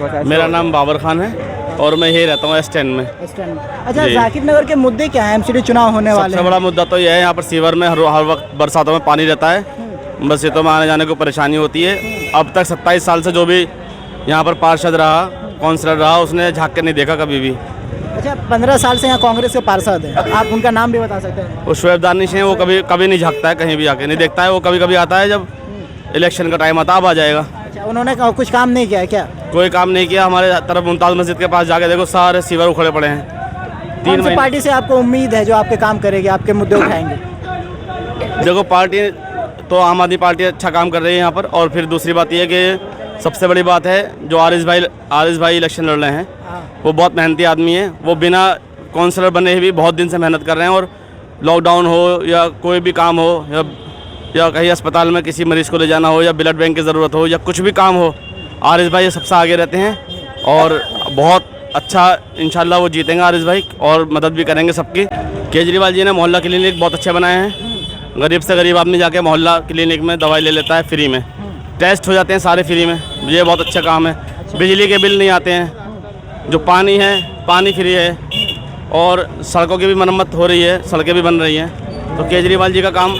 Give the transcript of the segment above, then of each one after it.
मेरा नाम बाबर खान है और मैं यही रहता हूँ स्टैंड में। अच्छा, जाकिर नगर के मुद्दे क्या हैं? एमसीडी चुनाव होने वाले सबसे हैं। बड़ा मुद्दा तो यह है, यहाँ पर सीवर में हर वक्त बरसातों में पानी रहता है। मस्जिदों में आने जाने को परेशानी होती है। अब तक 27 साल से जो भी यहाँ पर पार्षद रहा, काउंसलर रहा, उसने झाँक के नहीं देखा कभी भी। अच्छा, 15 साल से यहाँ कांग्रेस के पार्षद हैं, आप उनका नाम भी बता सकते हैं? वो शुएब दानिश हैं, वो कभी नहीं झाँकता है, कहीं भी आके नहीं देखता है। वो कभी कभी आता है जब इलेक्शन का टाइम आता, अब आ जाएगा। अच्छा, उन्होंने कुछ काम नहीं किया है क्या? कोई काम नहीं किया। हमारे तरफ मुमताज़ मस्जिद के पास जाके देखो, सारे सीवर उखड़े पड़े हैं। 3 कौन सी महीने। पार्टी से आपको उम्मीद है जो आपके काम करेगी, आपके मुद्दे उठाएंगे? देखो, पार्टी तो आम आदमी पार्टी अच्छा काम कर रही है यहाँ पर। और फिर दूसरी बात यह है कि सबसे बड़ी बात है, जो आरिस भाई इलेक्शन लड़ रहे हैं, वो बहुत मेहनती आदमी है। वो बिना काउंसलर बने भी बहुत दिन से मेहनत कर रहे हैं। और लॉकडाउन हो या कोई भी काम हो या कहीं अस्पताल में किसी मरीज़ को ले जाना हो या ब्लड बैंक की ज़रूरत हो या कुछ भी काम हो, आरिस भाई सबसे आगे रहते हैं। और बहुत अच्छा इंशाल्लाह वो जीतेंगे आरिस भाई, और मदद भी करेंगे सबकी। केजरीवाल जी ने मोहल्ला क्लिनिक बहुत अच्छे बनाए हैं। गरीब से गरीब आदमी जाके मोहल्ला क्लिनिक में दवाई ले लेता है फ्री में, टेस्ट हो जाते हैं सारे फ्री में। ये बहुत अच्छा काम है। बिजली के बिल नहीं आते हैं, जो पानी है पानी फ्री है, और सड़कों की भी मरम्मत हो रही है, सड़कें भी बन रही हैं। तो केजरीवाल जी का काम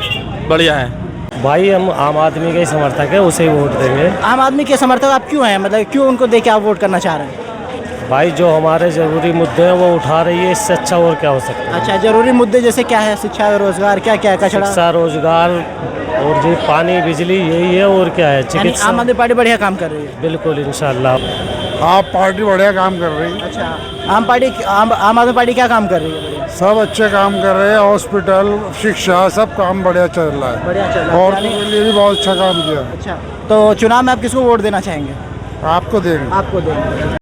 बढ़िया है। भाई हम आम आदमी के ही समर्थक है, उसे ही वोट देंगे। आम आदमी के समर्थक आप क्यों हैं? मतलब क्यों उनको देख के आप वोट करना चाह रहे हैं? भाई जो हमारे ज़रूरी मुद्दे हैं वो उठा रही है, इससे अच्छा और क्या हो सकता है। अच्छा, जरूरी मुद्दे जैसे क्या है? शिक्षा, रोजगार, क्या क्या है? कचरा, शिक्षा, रोजगार और जी पानी, बिजली, यही है और क्या है। यानी चिकित्सा। आम आदमी पार्टी बढ़िया काम कर रही है। बिल्कुल, इंशाल्लाह। आप पार्टी बढ़िया काम कर रही है। अच्छा, आम आदमी पार्टी क्या काम कर रही है? सब अच्छे काम कर रहे हैं। हॉस्पिटल, शिक्षा, सब काम बढ़िया चल रहा है। बढ़िया चल रहा है। औरतों के लिए भी बहुत अच्छा काम किया। अच्छा, तो चुनाव में आप किसको वोट देना चाहेंगे? आपको देंगे। आपको देंगे।